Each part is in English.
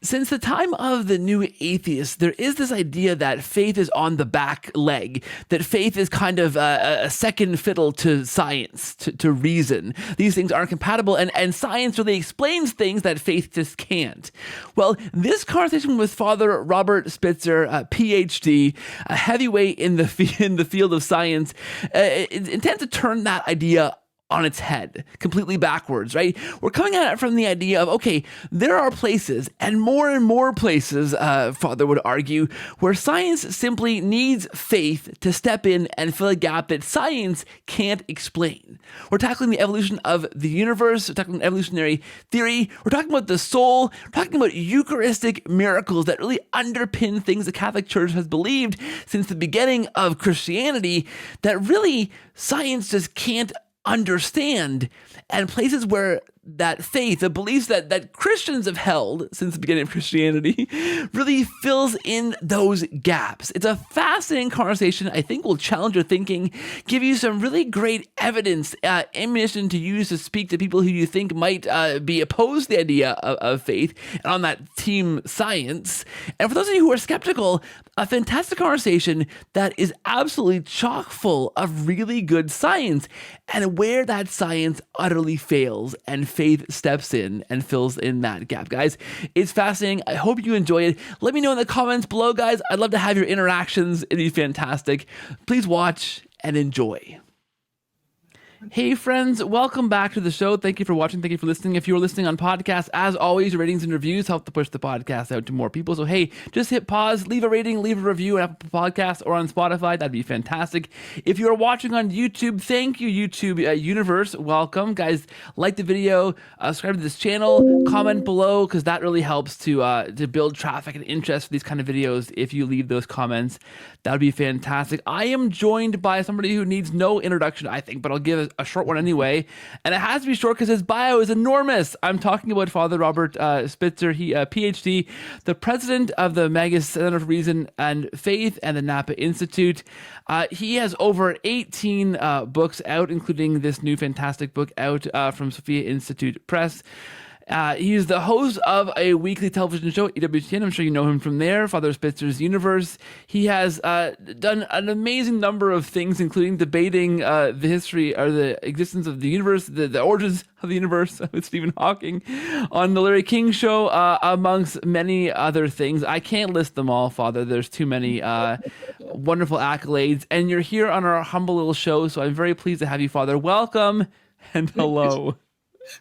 Since the time of the new atheists, there is this idea that faith is on the back leg, that faith is kind of a second fiddle to science, to reason. These things aren't compatible, and science really explains things that faith just can't. Well, this conversation with Father Robert Spitzer, PhD, a heavyweight in the field of science, intends to turn that idea on its head, completely backwards, right? We're coming at it from the idea of, okay, there are places, and more places, Father would argue, where science simply needs faith to step in and fill a gap that science can't explain. We're tackling the evolution of the universe, we're tackling evolutionary theory, we're talking about the soul, we're talking about Eucharistic miracles that really underpin things the Catholic Church has believed since the beginning of Christianity that really science just can't understand, and places where that faith, the beliefs that Christians have held since the beginning of Christianity, really fills in those gaps. It's a fascinating conversation. I think will challenge your thinking, give you some really great evidence, ammunition to use to speak to people who you think might be opposed to the idea of faith, and on that team science. And for those of you who are skeptical, a fantastic conversation that is absolutely chock full of really good science, and where that science utterly fails and faith steps in and fills in that gap. Guys, it's fascinating. I hope you enjoy it. Let me know in the comments below, guys. I'd love to have your interactions. It'd be fantastic. Please watch and enjoy. Hey friends, welcome back to the show. Thank you for watching. Thank you for listening. If you are listening on podcasts, as always, your ratings and reviews help to push the podcast out to more people. So hey, just hit pause, leave a rating, leave a review on Apple Podcasts or on Spotify. That'd be fantastic. If you are watching on YouTube, thank you, YouTube universe. Welcome. Guys, like the video, subscribe to this channel, comment below, because that really helps to build traffic and interest for these kind of videos. If you leave those comments, that would be fantastic. I am joined by somebody who needs no introduction, I think, but I'll give a short one anyway. And it has to be short because his bio is enormous. I'm talking about Father Robert Spitzer. He PhD, the president of the Magis Center for Reason and Faith and the Napa Institute. He has over 18 books out, including this new fantastic book out from Sophia Institute Press. He's the host of a weekly television show, EWTN. I'm sure you know him from there, Father Spitzer's Universe. He has done an amazing number of things, including debating the history or the existence of the universe, the origins of the universe with Stephen Hawking on the Larry King Show, amongst many other things. I can't list them all, Father. There's too many wonderful accolades. And you're here on our humble little show, so I'm very pleased to have you, Father. Welcome and hello.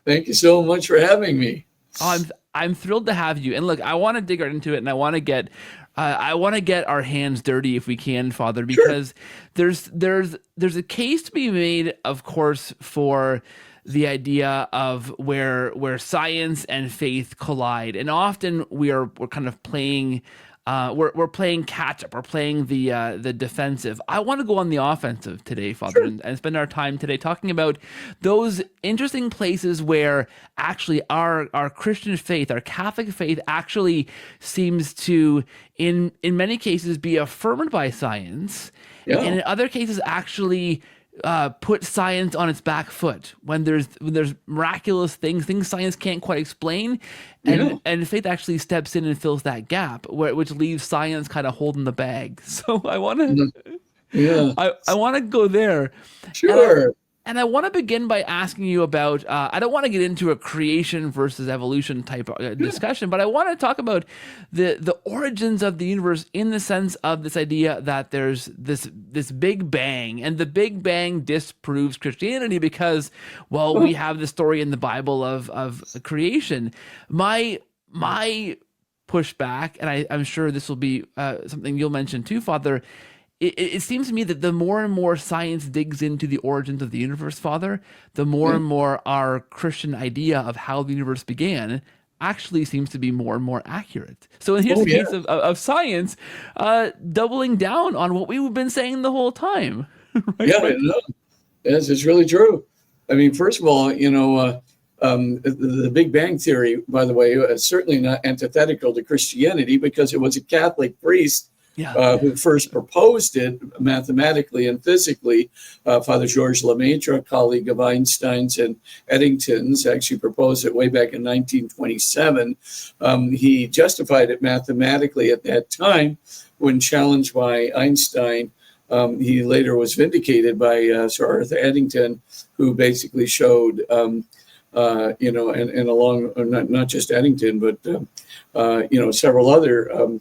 Thank you so much for having me. Oh, I'm thrilled to have you. And look, I want to dig right into it, and I want to get our hands dirty if we can, Father, because sure. there's a case to be made, of course, for the idea of where science and faith collide, and often we're kind of playing. We're playing catch up. We're playing the defensive. I want to go on the offensive today, Father, sure. and spend our time today talking about those interesting places where actually our Christian faith, our Catholic faith, actually seems to, in many cases, be affirmed by science, and in other cases, actually put science on its back foot when there's miraculous things science can't quite explain, and faith actually steps in and fills that gap, which leaves science kind of holding the bag. So I want to, I want to go there. Sure. And I want to begin by asking you about, I don't want to get into a creation versus evolution type discussion, but I want to talk about the origins of the universe in the sense of this idea that there's this Big Bang, and the Big Bang disproves Christianity because, well, we have the story in the Bible of creation. My pushback, and I'm sure this will be something you'll mention too, Father, it seems to me that the more and more science digs into the origins of the universe, Father, the more and more our Christian idea of how the universe began actually seems to be more and more accurate. So in the case of science, doubling down on what we've been saying the whole time. Right? Yeah, no. Yes, it's really true. I mean, first of all, the Big Bang Theory, by the way, is certainly not antithetical to Christianity because it was a Catholic priest who first proposed it mathematically and physically. Father Georges Lemaitre, a colleague of Einstein's and Eddington's, actually proposed it way back in 1927. He justified it mathematically at that time. When challenged by Einstein, he later was vindicated by Sir Arthur Eddington, who basically showed, and along, not just Eddington, but, several other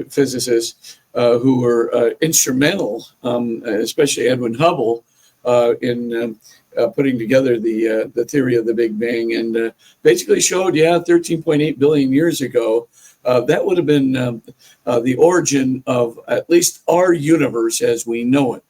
physicists who were instrumental, especially Edwin Hubble, in putting together the theory of the Big Bang, and basically showed, 13.8 billion years ago, that would have been the origin of at least our universe as we know it.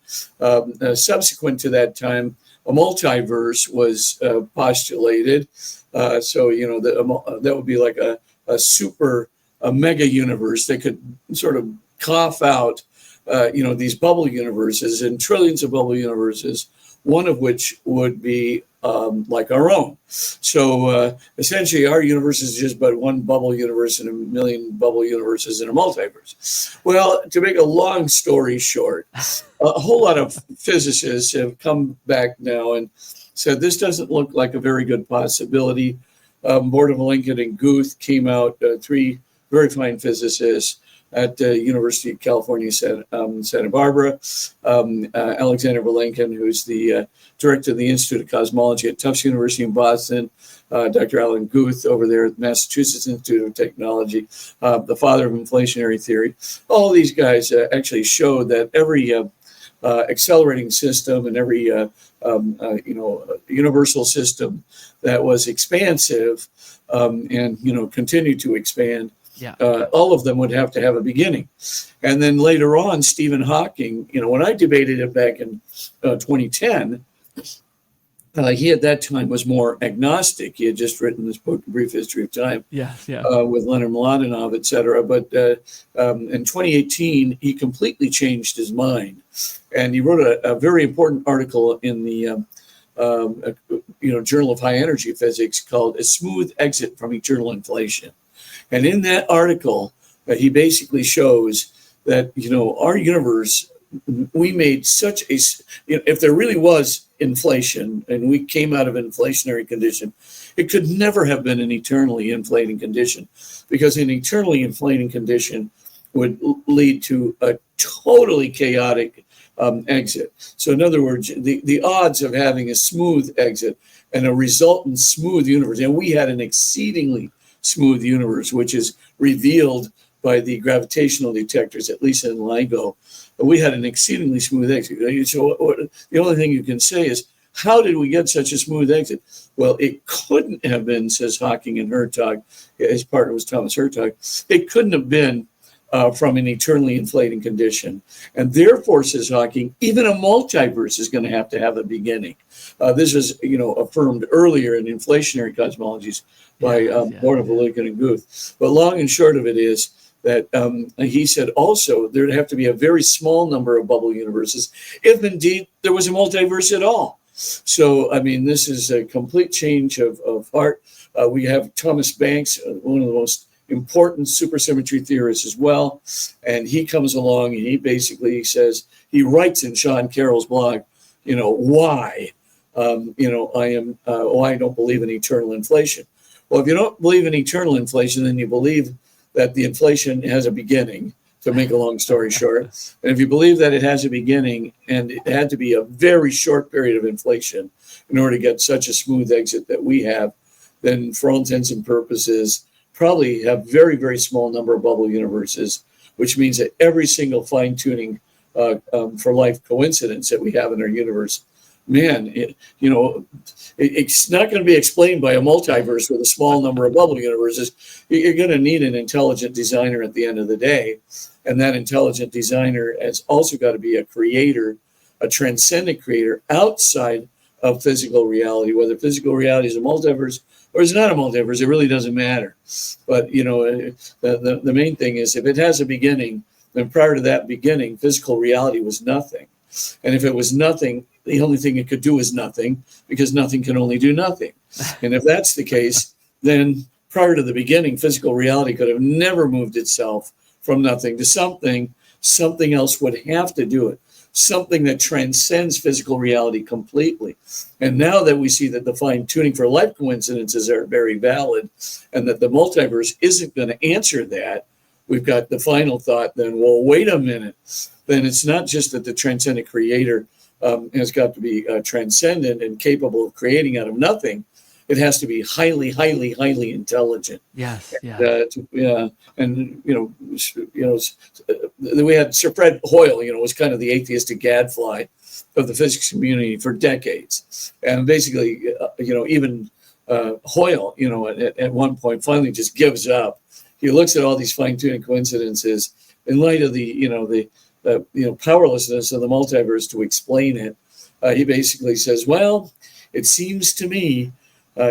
Subsequent to that time, a multiverse was postulated. That would be like a mega universe that could sort of cough out, these bubble universes and trillions of bubble universes, one of which would be like our own. So essentially, our universe is just but one bubble universe and a million bubble universes in a multiverse. Well, to make a long story short, a whole lot of physicists have come back now and said this doesn't look like a very good possibility. Mortimer Lincoln and Guth came out, three very fine physicists at the University of California, Santa Barbara. Alexander Vilenkin, who's the director of the Institute of Cosmology at Tufts University in Boston. Dr. Alan Guth over there at the Massachusetts Institute of Technology, the father of inflationary theory. All these guys actually showed that every accelerating system and every universal system that was expansive and continued to expand, all of them would have to have a beginning. And then later on, Stephen Hawking, when I debated it back in 2010, he at that time was more agnostic. He had just written this book, A Brief History of Time, with Leonard Mladenov, et cetera. But in 2018, he completely changed his mind. And he wrote a very important article in the Journal of High Energy Physics called A Smooth Exit from Eternal Inflation. And in that article, he basically shows that, our universe, we made such a, if there really was inflation and we came out of an inflationary condition, it could never have been an eternally inflating condition, because an eternally inflating condition would lead to a totally chaotic exit. So in other words, the odds of having a smooth exit and a resultant smooth universe, and we had an exceedingly smooth universe, which is revealed by the gravitational detectors, at least in LIGO. But we had an exceedingly smooth exit. So the only thing you can say is, how did we get such a smooth exit? Well, it couldn't have been, says Hawking and Hertog, his partner was Thomas Hertog, it couldn't have been from an eternally inflating condition. And therefore, says Hawking, even a multiverse is going to have a beginning. This was, affirmed earlier in inflationary cosmologies by Mortimer Lincoln and Guth. But long and short of it is that he said also there'd have to be a very small number of bubble universes, if indeed there was a multiverse at all. So, this is a complete change of heart. We have Thomas Banks, one of the most important supersymmetry theorists as well. And he comes along and he basically says, he writes in Sean Carroll's blog, why, I don't believe in eternal inflation. Well, if you don't believe in eternal inflation, then you believe that the inflation has a beginning, to make a long story short. And if you believe that it has a beginning and it had to be a very short period of inflation in order to get such a smooth exit that we have, then for all intents and purposes, probably have very, very small number of bubble universes, which means that every single fine-tuning for life coincidence that we have in our universe, it's not going to be explained by a multiverse with a small number of bubble universes. You're going to need an intelligent designer at the end of the day. And that intelligent designer has also got to be a creator, a transcendent creator outside of physical reality. Whether physical reality is a multiverse or is not a multiverse, it really doesn't matter. But, the main thing is, if it has a beginning, then prior to that beginning, physical reality was nothing. And if it was nothing, the only thing it could do is nothing, because nothing can only do nothing. And if that's the case, then prior to the beginning, physical reality could have never moved itself from nothing to something else would have to do it, something that transcends physical reality completely. And now that we see that the fine-tuning for life coincidences are very valid, and that the multiverse isn't going to answer that, we've got the final thought then, well, wait a minute. Then it's not just that the transcendent creator has got to be transcendent and capable of creating out of nothing. It has to be highly, highly, highly intelligent. Yes, yeah. And we had Sir Fred Hoyle, was kind of the atheistic gadfly of the physics community for decades. And basically, even Hoyle, at one point finally just gives up. He looks at all these fine-tuning coincidences in light of the powerlessness of the multiverse to explain it. He basically says, well, it seems to me,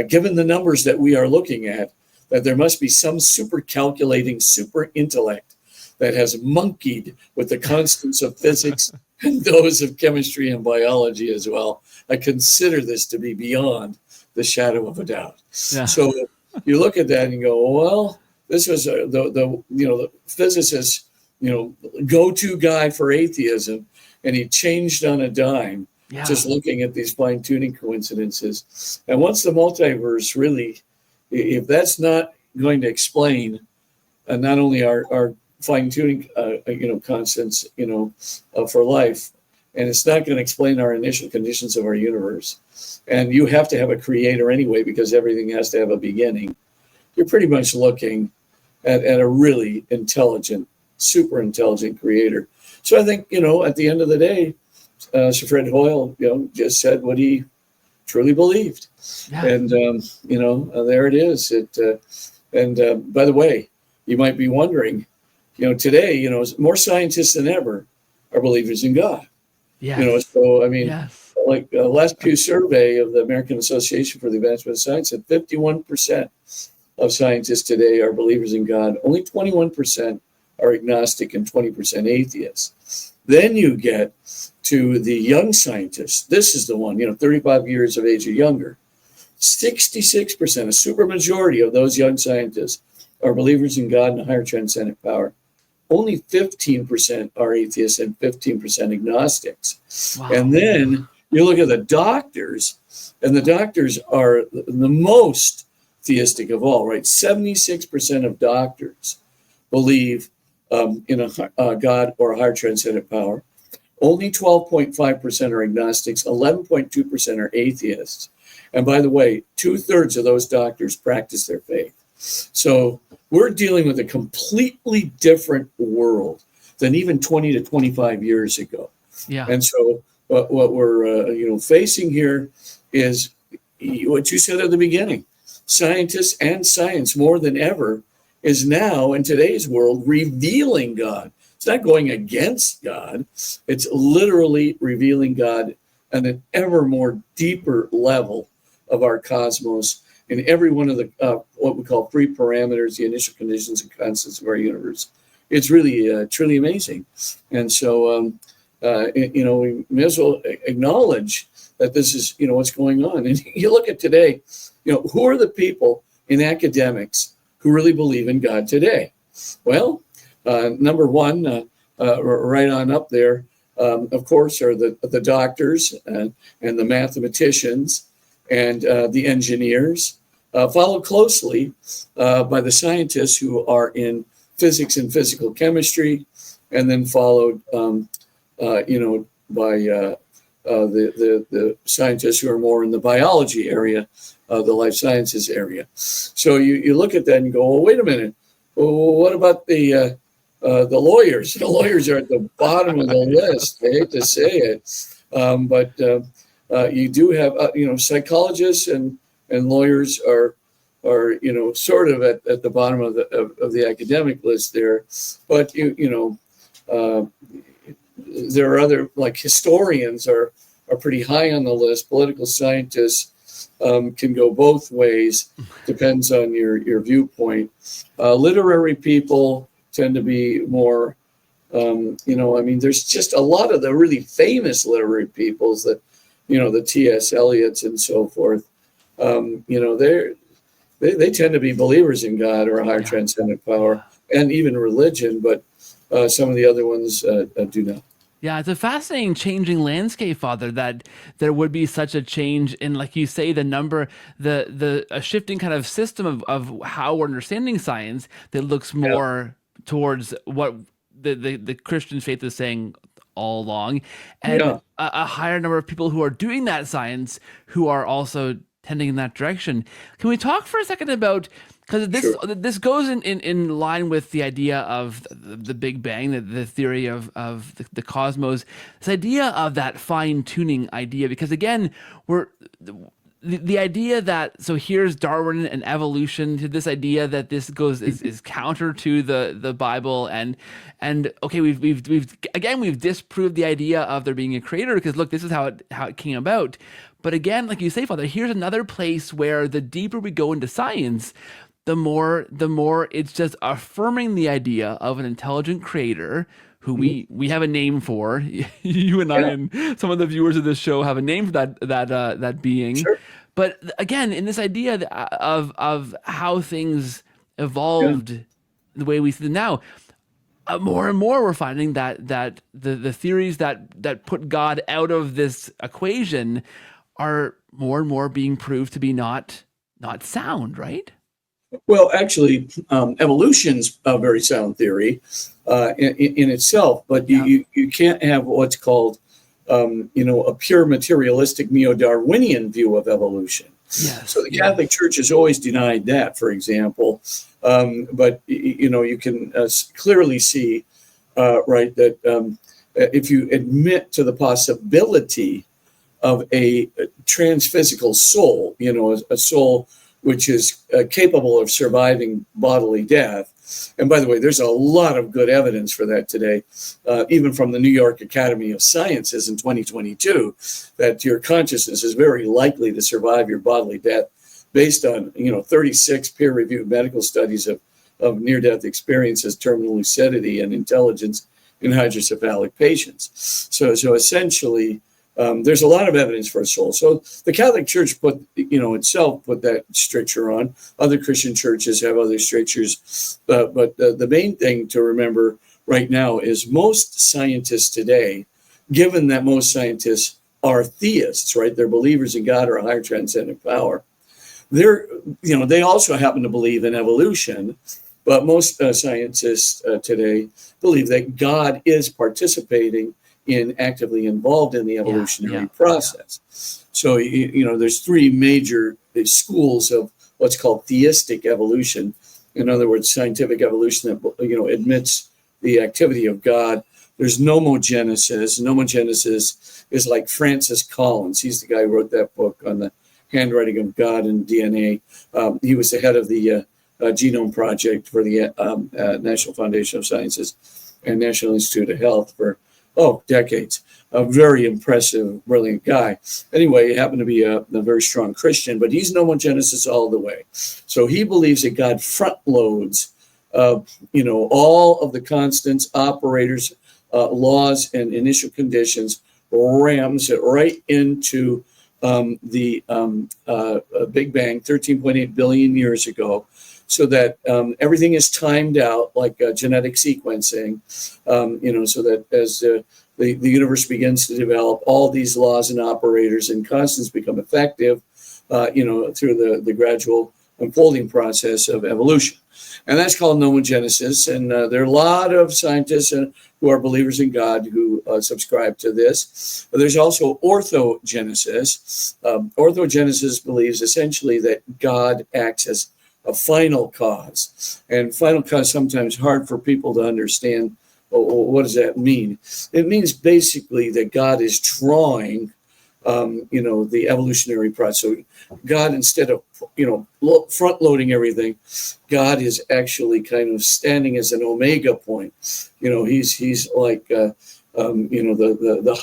given the numbers that we are looking at, that there must be some super calculating super intellect that has monkeyed with the constants of physics and those of chemistry and biology as well. I consider this to be beyond the shadow of a doubt. Yeah. So you look at that and go, well, this was the physicist, go-to guy for atheism, and he changed on a dime. Yeah. Just looking at these fine-tuning coincidences. And once the multiverse really, if that's not going to explain not only our fine-tuning, constants, for life, and it's not going to explain our initial conditions of our universe, and you have to have a creator anyway because everything has to have a beginning, you're pretty much looking at a really intelligent, super intelligent creator. So I think, at the end of the day, Sir Fred Hoyle, just said what he truly believed. Yeah. And, there it is. By the way, you might be wondering, today, more scientists than ever are believers in God. Yeah. So, I mean, yes. Like the last Pew survey of the American Association for the Advancement of Science said 51% of scientists today are believers in God. Only 21% are agnostic and 20% atheists. Then you get to the young scientists. This is the one, 35 years of age or younger. 66%, a supermajority of those young scientists are believers in God and a higher transcendent power. Only 15% are atheists and 15% agnostics. Wow. And then you look at the doctors, and the doctors are the most theistic of all, right? 76% of doctors believe in a God or a higher transcendent power. Only 12.5% are agnostics, 11.2% are atheists. And by the way, 2/3 of those doctors practice their faith. So we're dealing with a completely different world than even 20 to 25 years ago. Yeah. And so what we're facing here is what you said at the beginning. Scientists and science more than ever is now in today's world revealing God. It's not going against God. It's literally revealing God at an ever more deeper level of our cosmos in every one of the what we call free parameters, the initial conditions and constants of our universe. It's really truly amazing. And so, we may as well acknowledge that this is, what's going on. And you look at today, who are the people in academics who really believe in God today? Well, number one, right on up there, of course, are the doctors and the mathematicians and the engineers, followed closely by the scientists who are in physics and physical chemistry, and then followed, by the scientists who are more in the biology area, the life sciences area. So you look at that and go, well, wait a minute. Well, what about the lawyers? The lawyers are at the bottom of the list. I hate to say it, but you do have psychologists and lawyers are sort of at the bottom of the academic list there. But there are other, like historians are pretty high on the list. Political scientists can go both ways, depends on your viewpoint. Literary people tend to be more, there's just a lot of the really famous literary peoples that, the T.S. Eliots and so forth, they tend to be believers in God or a higher transcendent power. and even religion, but some of the other ones do not. Yeah, it's a fascinating changing landscape, Father, that there would be such a change in, like you say, a shifting kind of system of how we're understanding science that looks more towards what the Christian faith is saying all along, and a higher number of people who are doing that science who are also tending in that direction. Can we talk for a second about, because this goes in line with the idea of the Big Bang, the theory of the cosmos, this idea of that fine-tuning idea, because again, the idea that, so here's Darwin and evolution, to this idea that this is counter to the Bible, and okay, we've disproved the idea of there being a creator, because look, this is how it came about. But again, like you say, Father, here's another place where the deeper we go into science, the more it's just affirming the idea of an intelligent creator who we have a name for. You and I and some of the viewers of this show have a name for that being. Sure. But again, in this idea of how things evolved the way we see them now, more and more we're finding that the theories that put God out of this equation are more and more being proved to be not sound, right? Well, actually, evolution's a very sound theory in itself, but you can't have what's called, a pure materialistic neo-Darwinian view of evolution. Yes, so the Catholic Church has always denied that, for example. But you can clearly see, that if you admit to the possibility of a transphysical soul, a soul which is capable of surviving bodily death. And by the way, there's a lot of good evidence for that today, even from the New York Academy of Sciences in 2022, that your consciousness is very likely to survive your bodily death based on, 36 peer-reviewed medical studies of near-death experiences, terminal lucidity, and intelligence in hydrocephalic patients. So essentially, there's a lot of evidence for a soul. So the Catholic Church itself put that stricture on. Other Christian churches have other strictures. But the main thing to remember right now is most scientists today, given that most scientists are theists, right? They're believers in God or a higher transcendent power. They also happen to believe in evolution. But most scientists today believe that God is participating actively involved in the evolutionary process. So, there's three major schools of what's called theistic evolution. In other words, scientific evolution that, admits the activity of God. There's nomogenesis. Nomogenesis is like Francis Collins. He's the guy who wrote that book on the handwriting of God and DNA. He was the head of the Genome Project for the National Foundation of Sciences and National Institute of Health for decades. A very impressive, brilliant guy. Anyway, he happened to be a very strong Christian, but he's nomogenesis all the way. So he believes that God front loads, all of the constants, operators, laws, and initial conditions, rams it right into the Big Bang 13.8 billion years ago, so that everything is timed out like genetic sequencing, so that as the universe begins to develop, all these laws and operators and constants become effective, through the gradual unfolding process of evolution. And that's called nomogenesis. And there are a lot of scientists who are believers in God who subscribe to this. But there's also orthogenesis. Orthogenesis believes essentially that God acts as a final cause. And final cause sometimes hard for people to understand. Well, what does that mean? It means basically that God is drawing, the evolutionary process. So God, instead of, front loading everything, God is actually kind of standing as an omega point. He's like, the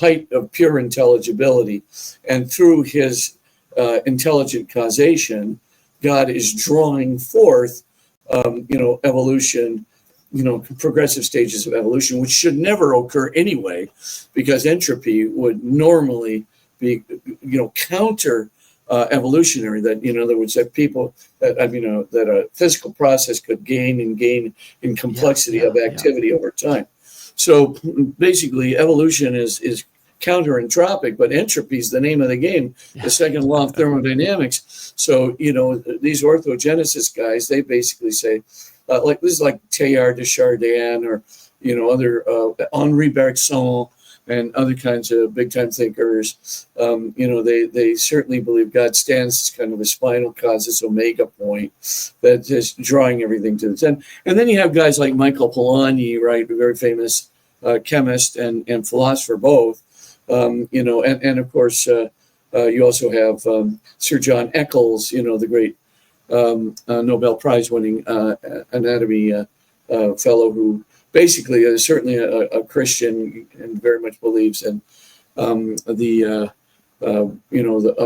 height of pure intelligibility. And through his intelligent causation, God is drawing forth, evolution, progressive stages of evolution, which should never occur anyway, because entropy would normally be, counter evolutionary. That, in other words, that people that that a physical process could gain in complexity of activity over time. So basically, evolution is counter-entropic, but entropy is the name of the game, the second law of thermodynamics. So, these orthogenesis guys, they basically say, like this is like Teilhard de Chardin or, other Henri Bergson and other kinds of big-time thinkers. They certainly believe God stands as kind of a spinal cause, this omega point that is drawing everything to its end. And then you have guys like Michael Polanyi, right, a very famous chemist and philosopher both. And of course, you also have Sir John Eccles, the great Nobel Prize-winning anatomy fellow who basically is certainly a Christian and very much believes in a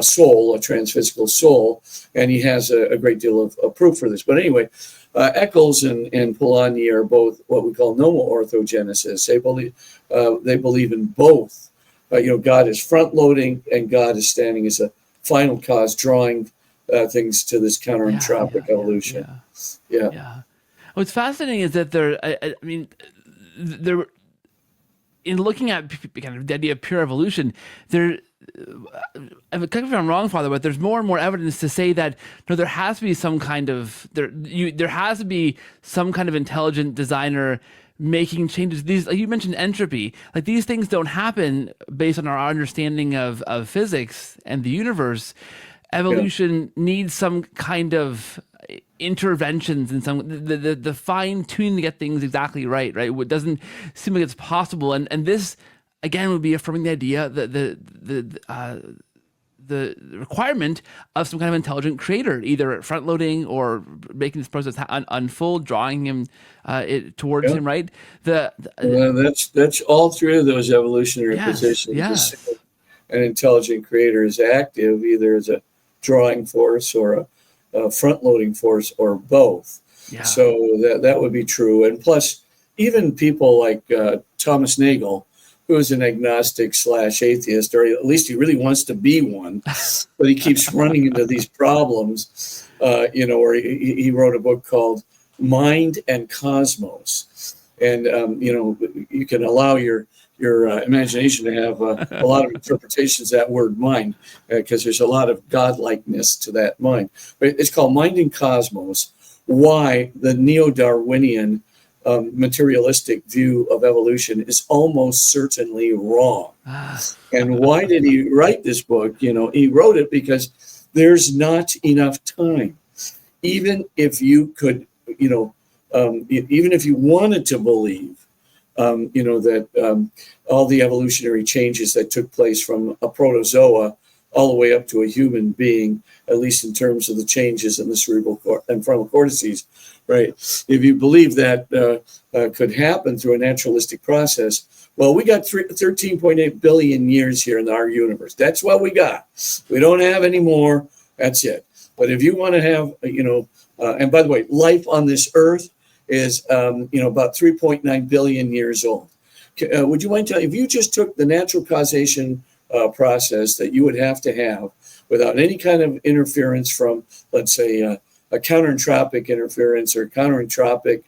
soul, a transphysical soul, and he has a great deal of proof for this. But anyway, Eccles and Polanyi are both what we call nomo-orthogenesis. They believe in both. God is front-loading, and God is standing as a final cause, drawing things to this counter-entropic evolution. Yeah. What's fascinating is that there, in looking at kind of the idea of pure evolution, correct me if I'm wrong, Father, but there's more and more evidence to say that there has to be some kind of there has to be some kind of intelligent designer making changes. These, like you mentioned, entropy. Like these things don't happen based on our understanding of physics and the universe. Evolution needs some kind of interventions and some the fine tuning to get things exactly right. It doesn't seem like it's possible, and this again would be affirming the idea that the requirement of some kind of intelligent creator, either front loading or making this process unfold, drawing him towards him. Right. That's all three of those evolutionary positions. Yes. An intelligent creator is active either as a drawing force or a front-loading force or both. So that would be true. And plus, even people like Thomas Nagel, who is an agnostic / atheist, or at least he really wants to be one, but he keeps running into these problems, or he wrote a book called Mind and Cosmos. And, you can allow your imagination to have a lot of interpretations of that word mind, because there's a lot of godlikeness to that mind. But it's called Mind and Cosmos, why the neo-Darwinian materialistic view of evolution is almost certainly wrong. And why did he write this book? He wrote it because there's not enough time. Even if you could, even if you wanted to believe, that all the evolutionary changes that took place from a protozoa all the way up to a human being, at least in terms of the changes in the cerebral and frontal cortices, right? If you believe that could happen through a naturalistic process, well, we got 13.8 billion years here in our universe. That's what we got. We don't have any more. That's it. But if you want to have, and by the way, life on this earth is, about 3.9 billion years old. Would you mind telling, if you just took the natural causation process that you would have to have without any kind of interference from, let's say, a counter-entropic interference or counter-entropic,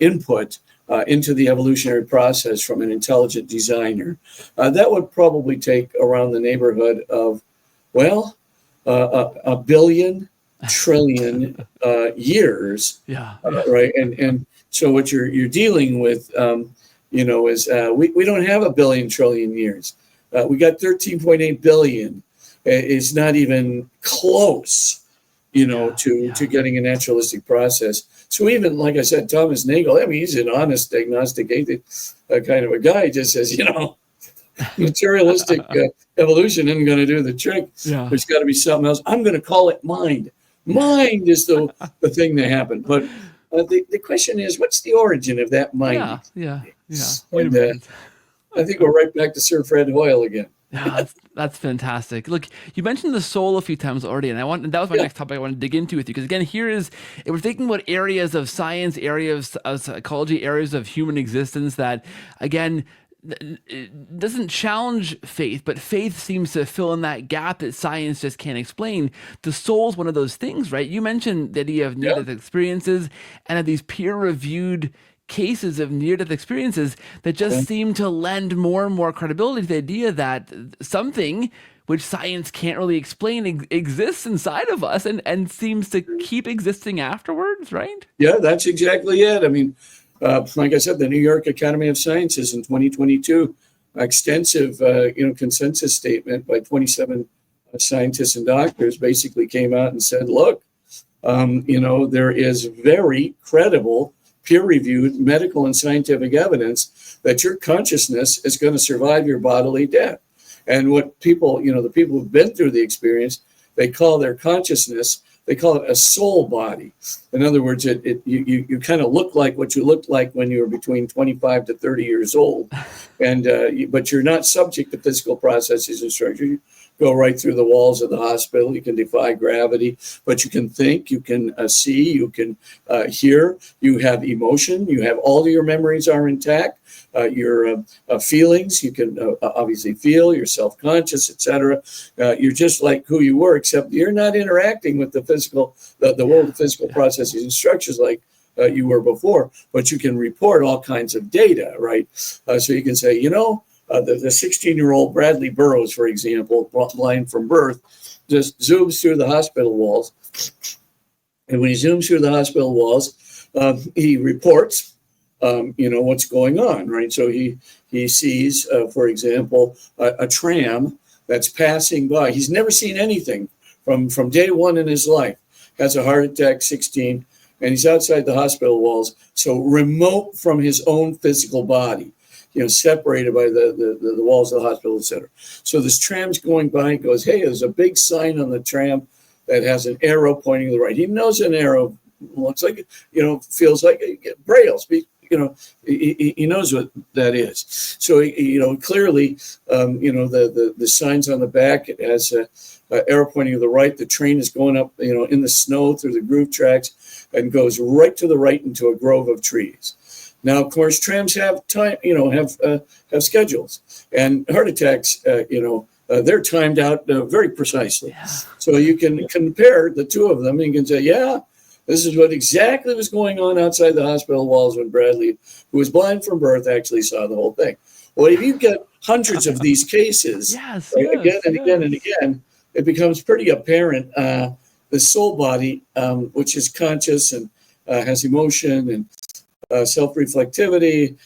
input into the evolutionary process from an intelligent designer, that would probably take around the neighborhood of, a billion trillion years, right? And so what you're dealing with, is we don't have a billion trillion years. We got 13.8 billion. It's not even close, to getting a naturalistic process. So even, like I said, Thomas Nagel, he's an honest agnostic atheist kind of a guy. He just says, materialistic evolution isn't going to do the trick. There's got to be something else. I'm going to call it mind. Mind is the thing that happened. But the question is, what's the origin of that mind? And, I think we're right back to Sir Fred Hoyle again. That's fantastic. Look, you mentioned the soul a few times already, and that was my next topic I want to dig into with you. Because again, if we're thinking about areas of science, areas of psychology, areas of human existence that, again, it doesn't challenge faith, but faith seems to fill in that gap that science just can't explain. The soul's one of those things, right? You mentioned the idea of near-death experiences and of these peer-reviewed cases of near-death experiences that just seem to lend more and more credibility to the idea that something which science can't really explain exists inside of us and seems to keep existing afterwards, right? Yeah, that's exactly it. I mean, like I said, the New York Academy of Sciences in 2022, extensive, consensus statement by 27 scientists and doctors basically came out and said, look, there is very credible, peer-reviewed medical and scientific evidence that your consciousness is going to survive your bodily death. And what people, the people who've been through the experience, they call their consciousness, they call it a soul body. In other words, you kind of look like what you looked like when you were between 25 to 30 years old. And but you're not subject to physical processes and structure. You go right through the walls of the hospital. You can defy gravity, but you can think, you can see, you can hear, you have emotion, you have all of your memories are intact. Your feelings, you can obviously feel, you're self-conscious, etc. You're just like who you were, except you're not interacting with the physical, the world of physical processes and structures like you were before, but you can report all kinds of data, right? So you can say, the 16-year-old Bradley Burroughs, for example, blind from birth, just zooms through the hospital walls. And when he zooms through the hospital walls, he reports what's going on, right? So he sees, for example, a tram that's passing by. He's never seen anything from day one in his life. Has a heart attack, 16, and he's outside the hospital walls, so remote from his own physical body, separated by the walls of the hospital, etc. So this tram's going by. He goes, hey, there's a big sign on the tram that has an arrow pointing to the right. He knows an arrow looks like, feels like Braille. He knows what that is. So, clearly, the signs on the back, it has a arrow pointing to the right. The train is going up, in the snow through the groove tracks and goes right to the right into a grove of trees. Now, of course, trams have time, have schedules, and heart attacks, they're timed out very precisely. Yeah. So you can compare the two of them and you can say, yeah, this is what exactly was going on outside the hospital walls when Bradley, who was blind from birth, actually saw the whole thing. Well, if you get hundreds of these cases, again and again, it becomes pretty apparent the soul body, which is conscious and has emotion and self-reflectivity,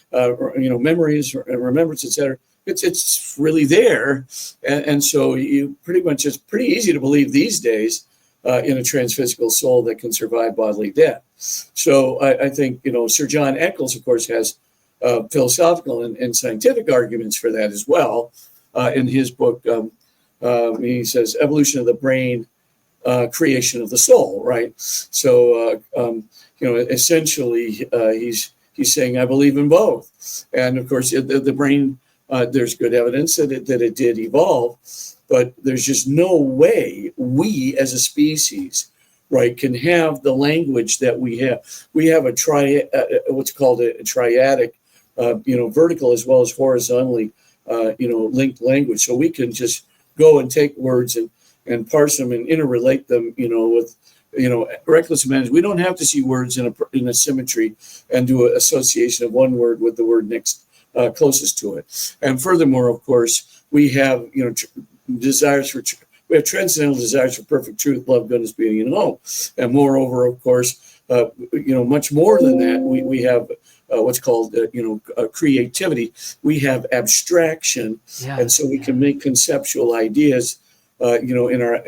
memories, remembrance, etc. It's really there, and so you pretty much, it's pretty easy to believe these days in a transphysical soul that can survive bodily death. So I think, Sir John Eccles, of course, has philosophical and scientific arguments for that as well. In his book, he says, Evolution of the Brain, Creation of the Soul, right? So, essentially, he's saying, I believe in both. And, of course, the brain, there's good evidence that it did evolve. But there's just no way we as a species, right, can have the language that we have. We have what's called a triadic, vertical as well as horizontally, linked language. So we can just go and take words and parse them and interrelate them, with, reckless management. We don't have to see words in a symmetry and do an association of one word with the word next closest to it. And furthermore, of course, we have, we have transcendental desires for perfect truth, love, goodness, beauty, and hope. And moreover, of course, much more than that, we have what's called, creativity. We have abstraction, and so we can make conceptual ideas, in our,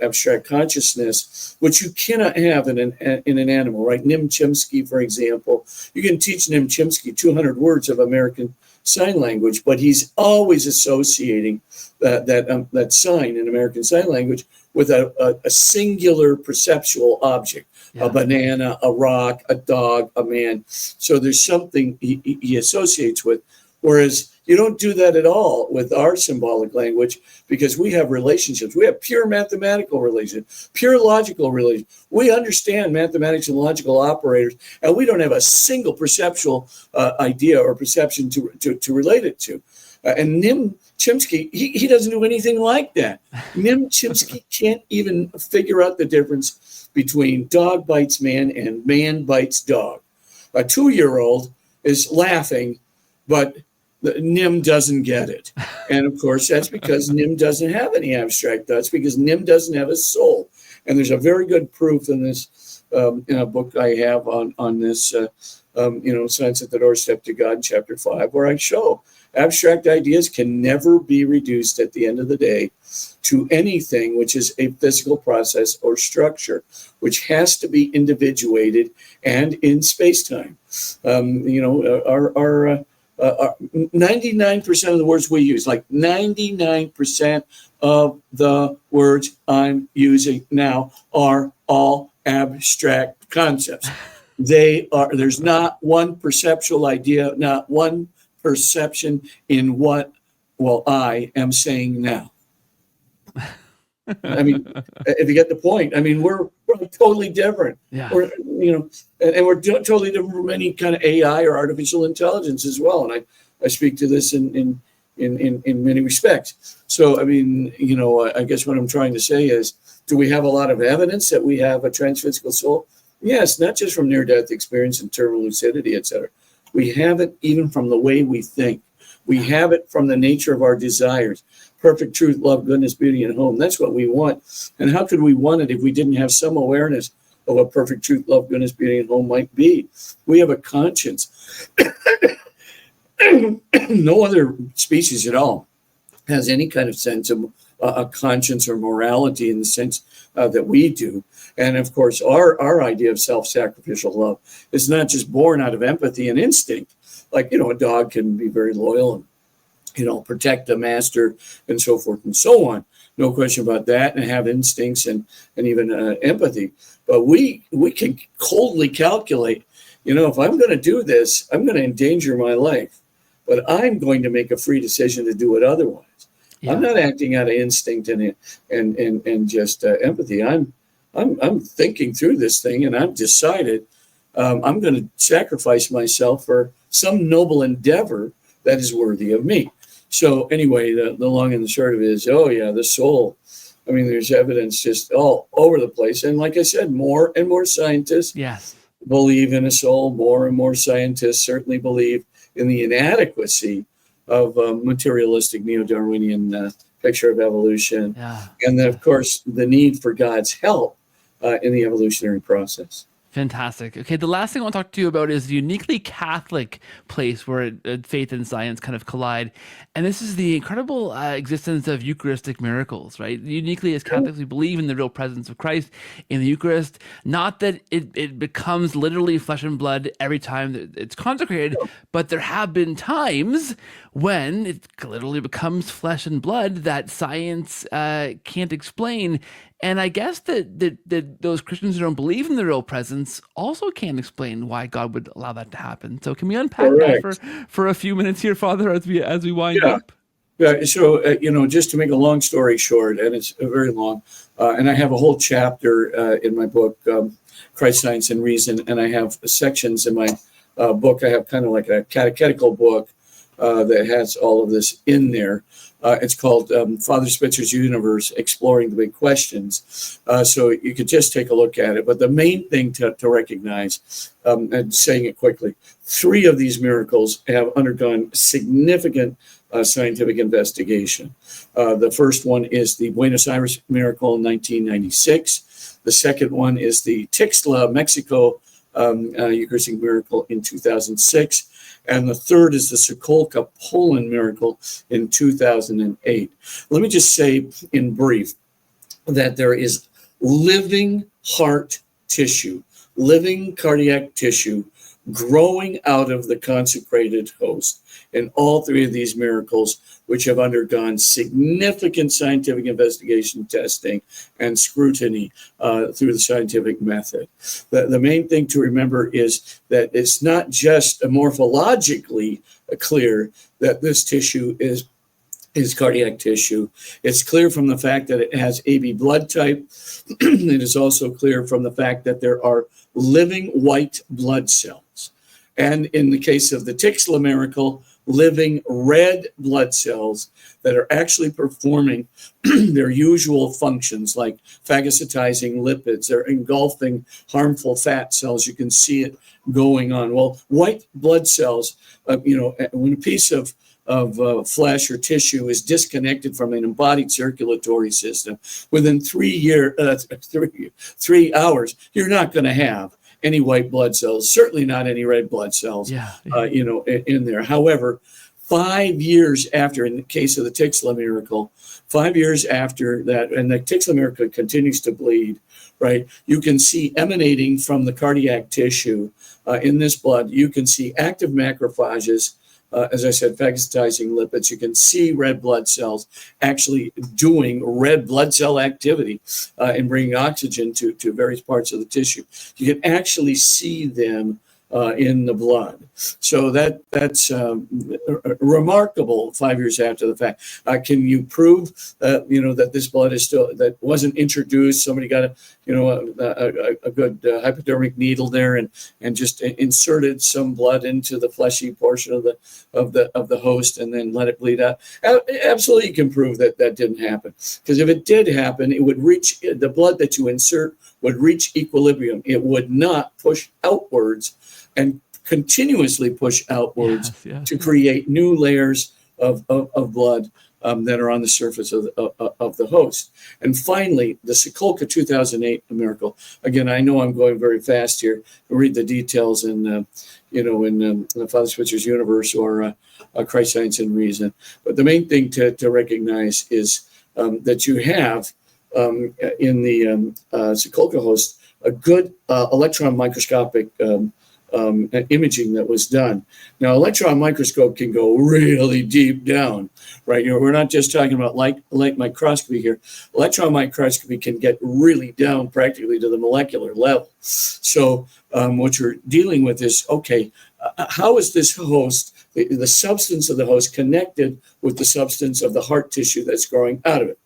abstract consciousness, which you cannot have in an animal, right? Nim Chimpsky, for example, you can teach Nim Chimpsky 200 words of American Sign Language, but he's always associating that sign in American Sign Language with a singular perceptual object, a banana, a rock, a dog, a man. So there's something he associates with. Whereas you don't do that at all with our symbolic language, because we have relationships. We have pure mathematical relations, pure logical relations. We understand mathematics and logical operators, and we don't have a single perceptual idea or perception to relate it to. And Nim Chimpsky, he doesn't do anything like that. Nim Chimpsky can't even figure out the difference between dog bites man and man bites dog. A 2-year-old is laughing, but Nim doesn't get it. And of course, that's because Nim doesn't have any abstract thoughts, because Nim doesn't have a soul. And there's a very good proof in this in a book I have on this, Science at the Doorstep to God, chapter 5, where I show abstract ideas can never be reduced at the end of the day to anything which is a physical process or structure, which has to be individuated and in space-time. Our 99% of the words we use, like 99% of the words I'm using now, are all abstract concepts. There's not one perceptual idea, not one perception in what, I am saying now. I mean, if you get the point, I mean, we're totally different. Yeah. We're, and we're totally different from any kind of AI or artificial intelligence as well. And I speak to this in many respects. So, I mean, I guess what I'm trying to say is, do we have a lot of evidence that we have a transphysical soul? Yes, not just from near-death experience and terminal lucidity, et cetera. We have it even from the way we think. We have it from the nature of our desires. Perfect truth, love, goodness, beauty, and home. That's what we want. And how could we want it if we didn't have some awareness of what perfect truth, love, goodness, beauty, and home might be? We have a conscience. No other species at all has any kind of sense of a conscience or morality in the sense that we do. And of course, our idea of self-sacrificial love is not just born out of empathy and instinct. Like, a dog can be very loyal and, protect the master and so forth and so on. No question about that, and have instincts and even empathy. But we can coldly calculate, if I'm going to do this, I'm going to endanger my life. But I'm going to make a free decision to do it otherwise. Yeah. I'm not acting out of instinct and just empathy. I'm thinking through this thing, and I've decided I'm going to sacrifice myself for some noble endeavor that is worthy of me. So anyway, the long and the short of it is, the soul. I mean, there's evidence just all over the place. And like I said, more and more scientists believe in a soul. More and more scientists certainly believe in the inadequacy of materialistic neo-Darwinian picture of evolution. Yeah. And then, of course, the need for God's help in the evolutionary process. Fantastic. Okay, the last thing I want to talk to you about is the uniquely Catholic place where faith and science kind of collide. And this is the incredible existence of Eucharistic miracles, right? Uniquely as Catholics, we believe in the real presence of Christ in the Eucharist. Not that it becomes literally flesh and blood every time that it's consecrated, but there have been times when it literally becomes flesh and blood that science can't explain. And I guess that those Christians who don't believe in the real presence also can't explain why God would allow that to happen. So can we unpack that for a few minutes here, Father, as we wind up? Yeah. So, just to make a long story short, and it's very long, and I have a whole chapter in my book, Christ, Science, and Reason, and I have sections in my book. I have kind of like a catechetical book that has all of this in there. It's called Father Spitzer's Universe, Exploring the Big Questions. So you could just take a look at it. But the main thing to recognize, and saying it quickly, 3 of these miracles have undergone significant scientific investigation. The first one is the Buenos Aires miracle in 1996. The second one is the Tixla, Mexico Eucharistic miracle in 2006. And the third is the Sokolka, Poland miracle in 2008. Let me just say in brief that there is living heart tissue, living cardiac tissue growing out of the consecrated host in all three of these miracles, which have undergone significant scientific investigation, testing, and scrutiny through the scientific method. The main thing to remember is that it's not just morphologically clear that this tissue is cardiac tissue. It's clear from the fact that it has AB blood type. It is also clear from the fact that there are living white blood cells. And in the case of the Tixla miracle, living red blood cells that are actually performing their usual functions, like phagocytizing lipids. They're engulfing harmful fat cells. You can see it going on. Well, white blood cells, when a piece of flesh or tissue is disconnected from an embodied circulatory system, within 3 hours, you're not going to have any white blood cells, certainly not any red blood cells, in there. However, 5 years after, in the case of the Tixla miracle, 5 years after that, and the Tixla miracle continues to bleed, right? You can see emanating from the cardiac tissue in this blood, you can see active macrophages, as I said, phagocytizing lipids. You can see red blood cells actually doing red blood cell activity and bringing oxygen to various parts of the tissue. You can actually see them in the blood. So that's remarkable 5 years after the fact. Can you prove, that this blood is still, that wasn't introduced, somebody got a good hypodermic needle there and just inserted some blood into the fleshy portion of the host and then let it bleed out? Absolutely, you can prove that didn't happen. Because if it did happen, it would reach, the blood that you insert would reach equilibrium. It would not push outwards and continuously push outwards to create new layers of blood that are on the surface of the host. And finally, the Sepulchre 2008 miracle. Again, I know I'm going very fast here. Read the details in Father Spitzer's Universe or Christ, Science, and Reason. But the main thing to recognize is that you have in the Sepulchre host a good electron microscopic imaging that was done. Now, electron microscope can go really deep down, right? We're not just talking about light microscopy here. Electron microscopy can get really down practically to the molecular level. So what you're dealing with is, okay, how is this host, the substance of the host, connected with the substance of the heart tissue that's growing out of it?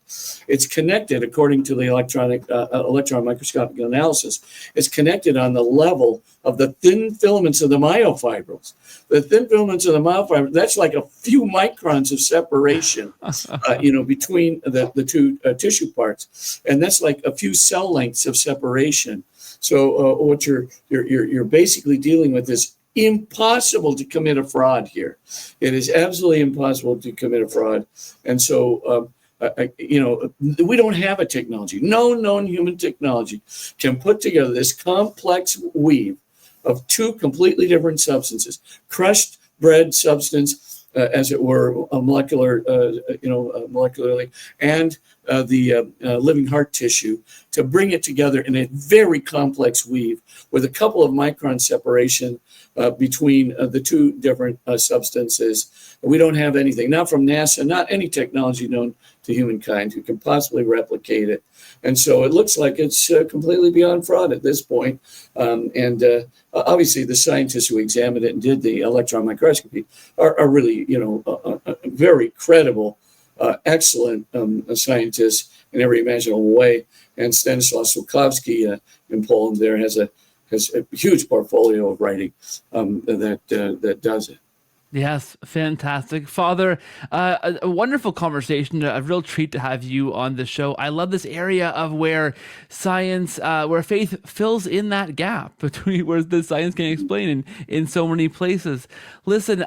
It's connected, according to the electron microscopic analysis, it's connected on the level of the thin filaments of the myofibrils. The thin filaments of the myofibrils, that's like a few microns of separation, between the two tissue parts. And that's like a few cell lengths of separation. So what you're basically dealing with is impossible to commit a fraud here. It is absolutely impossible to commit a fraud. And so, we don't have a technology. No known human technology can put together this complex weave of two completely different substances, crushed bread substance, as it were, molecularly, and the living heart tissue, to bring it together in a very complex weave with a couple of micron separation between the two different substances. We don't have anything, not from NASA, not any technology known to humankind who can possibly replicate it. And so it looks like it's completely beyond fraud at this point. Obviously, the scientists who examined it and did the electron microscopy are really, very credible, excellent scientists in every imaginable way. And Stanislaw Sulkowski in Poland there has a huge portfolio of writing that does it. Yes, fantastic. Father, a wonderful conversation, a real treat to have you on the show. I love this area of where science, where faith fills in that gap between where the science can explain in so many places. Listen,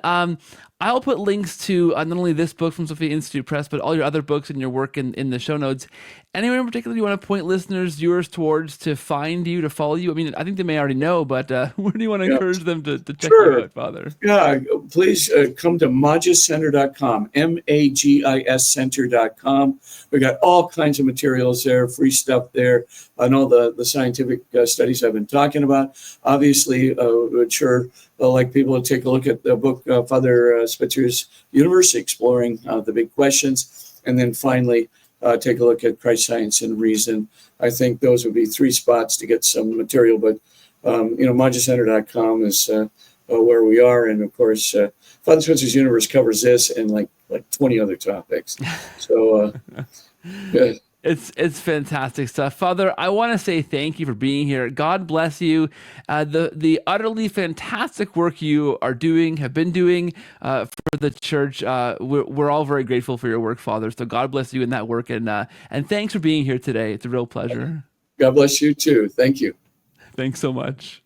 I'll put links to not only this book from Sophia Institute Press, but all your other books and your work in the show notes. Anyone in particular you want to point listeners, viewers towards to find you, to follow you? I mean, I think they may already know, but where do you want to encourage them to check you out, Father? Yeah, please come to magiscenter.com, MAGIS center.com. We got all kinds of materials there, free stuff there, on all the scientific studies I've been talking about. Obviously, would sure like people to take a look at the book Father Spitzer's Universe, exploring the big questions, and then finally take a look at Christ, Science, and Reason. I think those would be 3 spots to get some material, but MagisCenter.com is where we are, and of course, Father Spitzer's Universe covers this and like 20 other topics. So, good. It's fantastic stuff. Father, I want to say thank you for being here. God bless you. The utterly fantastic work you are doing, have been doing for the church. We're all very grateful for your work, Father. So God bless you in that work, and thanks for being here today. It's a real pleasure. God bless you too. Thank you. Thanks so much.